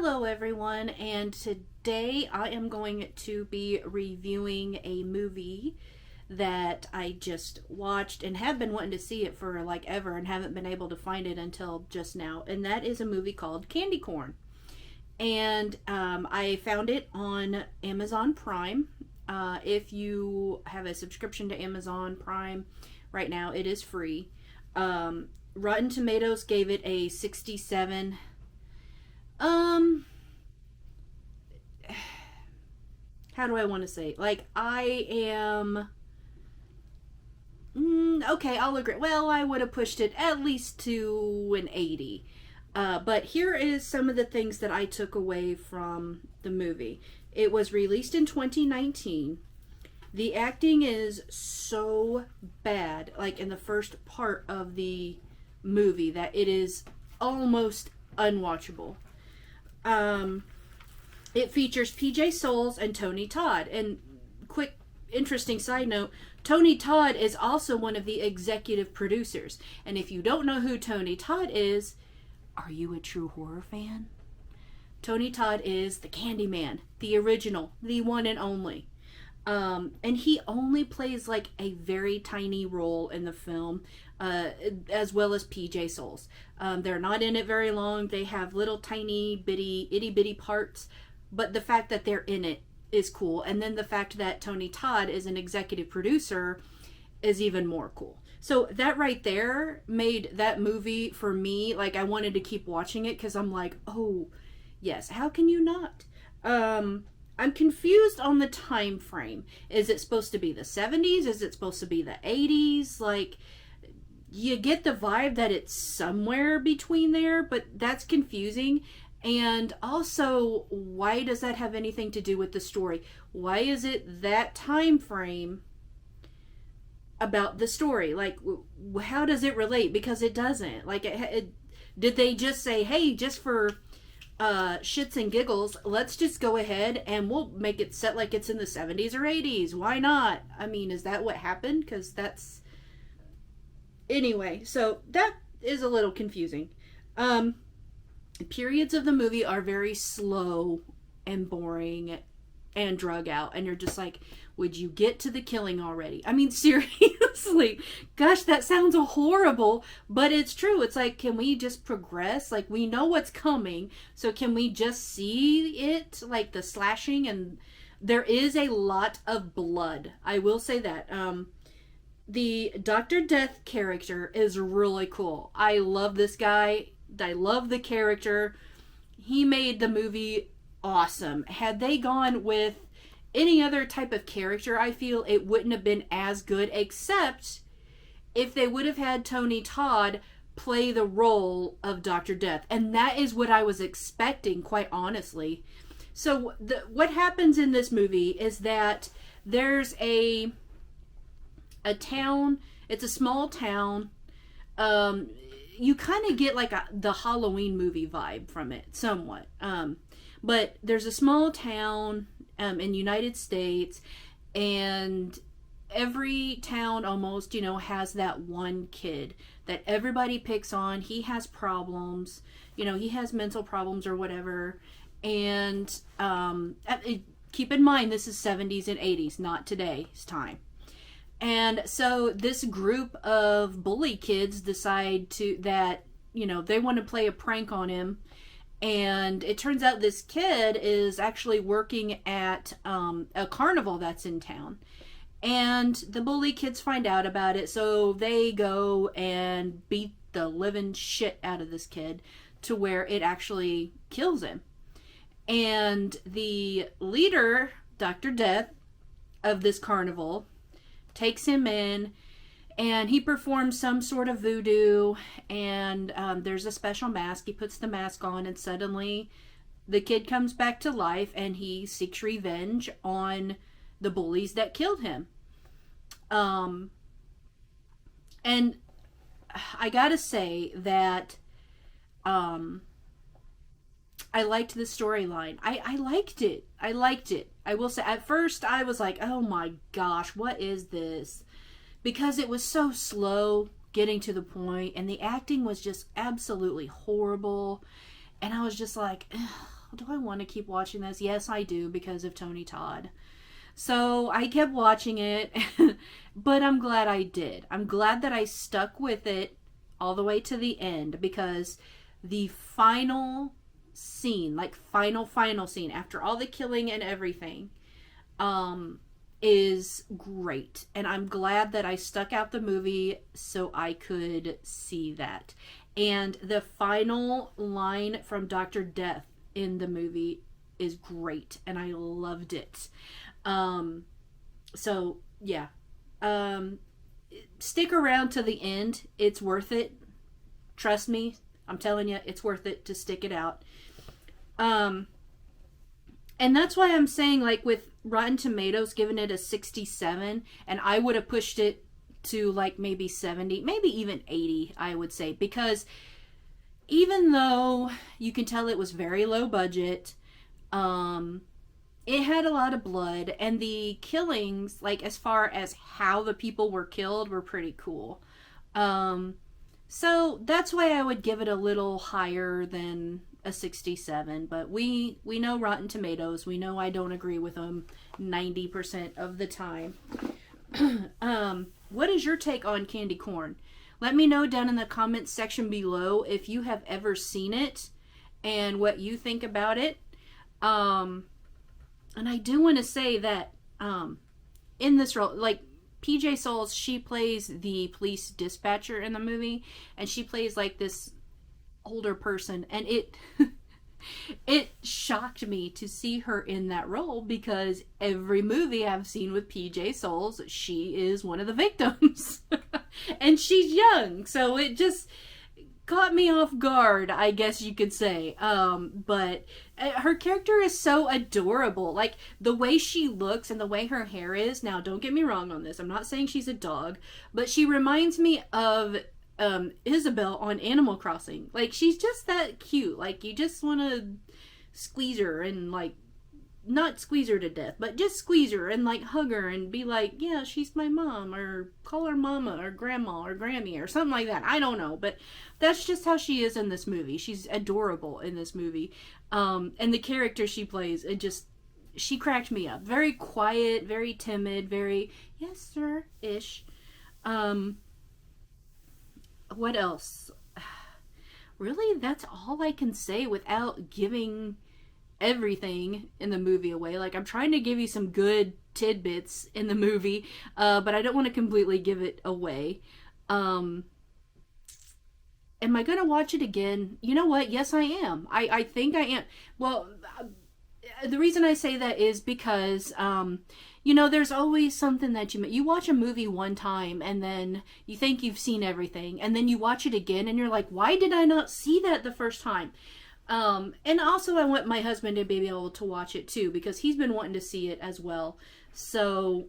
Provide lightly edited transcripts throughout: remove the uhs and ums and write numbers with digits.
Hello everyone, and today I am going to be reviewing a movie that I just watched and have been wanting to see it for like ever and haven't been able to find it until just now, and that is a movie called Candy Corn. And I found it on Amazon Prime. If you have a subscription to Amazon Prime right now, it is free. Rotten Tomatoes gave it a 67. How do I want to say? Like, I am. Okay, I'll agree. Well, I would have pushed it at least to an 80. But here is some of the things that I took away from the movie. It was released in 2019. The acting is so bad, like in the first part of the movie, that it is almost unwatchable. It features PJ Souls and Tony Todd. And quick, interesting side note, Tony Todd is also one of the executive producers. And if you don't know who Tony Todd is, are you a true horror fan? Tony Todd is the Candyman, the original, the one and only. And he only plays like a very tiny role in the film, as well as PJ Souls. They're not in it very long. They have little tiny bitty itty bitty parts, but the fact that they're in it is cool. And then the fact that Tony Todd is an executive producer is even more cool. So that right there made that movie, for me, like I wanted to keep watching it because I'm like, oh yes, how can you not? I'm confused on the time frame. Is it supposed to be the 70s? Is it supposed to be the 80s? Like, you get the vibe that it's somewhere between there, but that's confusing. And also, why does that have anything to do with the story? Why is it that time frame about the story? Like, how does it relate? Because it doesn't. Like, did they just say, hey, just for shits and giggles, let's just go ahead and we'll make it set like it's in the 70s or 80s? Why not? I mean, is that what happened? Because that's... Anyway, so that is a little confusing. Periods of the movie are very slow and boring and drug out, and you're just like, would you get to the killing already? I mean, seriously, gosh, that sounds horrible, but it's true. It's like, can we just progress? Like, we know what's coming, so can we just see it, like the slashing? And there is a lot of blood, I will say that. The Dr. Death character is really cool. I love this guy. I love the character. He made the movie awesome. Had they gone with any other type of character, I feel it wouldn't have been as good, except if they would have had Tony Todd play the role of Dr. Death. And that is what I was expecting, quite honestly. So what happens in this movie is that there's a town. It's a small town. You kind of get like the Halloween movie vibe from it, somewhat. But there's a small town in the United States, and every town almost, has that one kid that everybody picks on. He has problems, he has mental problems or whatever. And keep in mind, this is 70s and 80s, not today's time. And so this group of bully kids decide that they want to play a prank on him. And it turns out this kid is actually working at a carnival that's in town. And the bully kids find out about it, so they go and beat the living shit out of this kid to where it actually kills him. And the leader, Dr. Death, of this carnival takes him in, and he performs some sort of voodoo, and there's a special mask. He puts the mask on, and suddenly the kid comes back to life, and he seeks revenge on the bullies that killed him. And I gotta say that I liked the storyline. I liked it. I will say, at first I was like, oh my gosh, what is this? Because it was so slow getting to the point, and the acting was just absolutely horrible. And I was just like, do I want to keep watching this? Yes, I do, because of Tony Todd. So I kept watching it, but I'm glad I did. I'm glad that I stuck with it all the way to the end, because the final scene, like final scene, after all the killing and everything, is great. And I'm glad that I stuck out the movie so I could see that. And the final line from Dr. Death in the movie is great, and I loved it. So yeah, stick around to the end. It's worth it. Trust me, I'm telling you, it's worth it to stick it out. And that's why I'm saying, like, with Rotten Tomatoes giving it a 67, and I would have pushed it to like maybe 70, maybe even 80, I would say, because even though you can tell it was very low budget, it had a lot of blood, and the killings, like as far as how the people were killed, were pretty cool. So that's why I would give it a little higher than a 67. But we know Rotten Tomatoes. We know I don't agree with them 90% of the time. What is your take on candy corn? Let me know down in the comments section below if you have ever seen it and what you think about it. And I do want to say that in this role, like PJ Souls, she plays the police dispatcher in the movie, and she plays like this older person, and it it shocked me to see her in that role, because every movie I've seen with PJ Souls, she is one of the victims. And she's young, so it just caught me off guard, I guess you could say. But her character is so adorable. Like, the way she looks and the way her hair is. Now, don't get me wrong on this. I'm not saying she's a dog, but she reminds me of Isabel on Animal Crossing. Like, she's just that cute. Like, you just want to squeeze her and, like, not squeeze her to death, but just squeeze her and, like, hug her and be like, yeah, she's my mom, or call her mama or grandma or Grammy or something like that. I don't know, but that's just how she is in this movie. She's adorable in this movie. And the character she plays, she cracked me up. Very quiet, very timid, very, yes, sir-ish. What else? Really, that's all I can say without giving everything in the movie away. Like, I'm trying to give you some good tidbits in the movie, but I don't want to completely give it away. Am I going to watch it again? You know what? Yes, I am. I think I am. Well, the reason I say that is because, there's always something that you watch a movie one time and then you think you've seen everything, and then you watch it again and you're like, why did I not see that the first time? And also I want my husband to be able to watch it too, because he's been wanting to see it as well. So,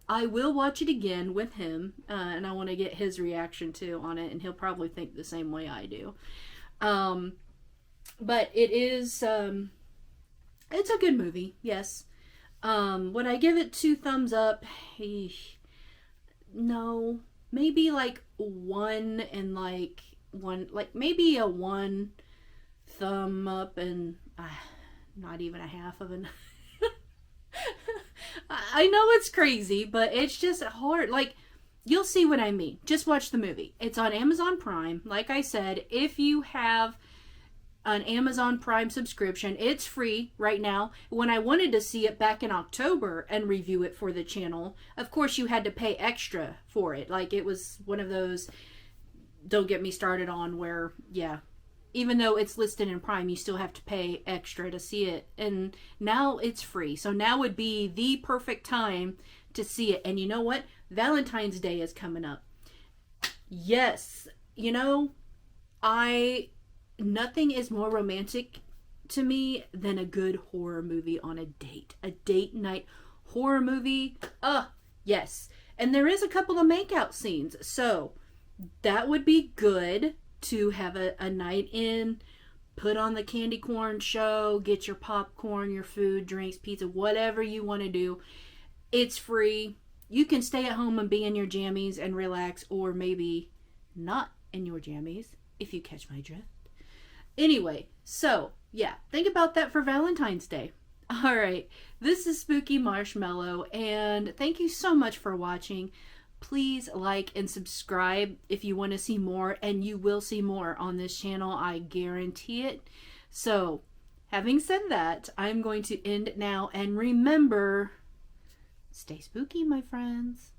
I will watch it again with him, and I want to get his reaction too on it, and he'll probably think the same way I do. But it is, it's a good movie, yes. Would I give it 2 thumbs up? No, maybe like 1 and like 1, like maybe a 1 thumb up and not even a half of an. I know it's crazy, but it's just hard. Like, you'll see what I mean. Just watch the movie. It's on Amazon Prime. Like I said, if you have an Amazon Prime subscription, it's free right now. When I wanted to see it back in October and review it for the channel, of course you had to pay extra for it. Like, it was one of those, don't get me started on, where, yeah, even though it's listed in Prime, you still have to pay extra to see it. And now it's free. So now would be the perfect time to see it. And you know what? Valentine's Day is coming up. Yes. Nothing is more romantic to me than a good horror movie on a date. A date night horror movie. Yes. And there is a couple of makeout scenes. So that would be good to have a night in, put on the candy corn show, get your popcorn, your food, drinks, pizza, whatever you want to do. It's free. You can stay at home and be in your jammies and relax, or maybe not in your jammies, if you catch my drift. Anyway, so Yeah, think about that for Valentine's Day. All right, this is Spooky Marshmellow, and thank you so much for watching. Please like and subscribe if you want to see more, and you will see more on this channel, I guarantee it. So, having said that, I'm going to end it now, and remember, stay spooky, my friends.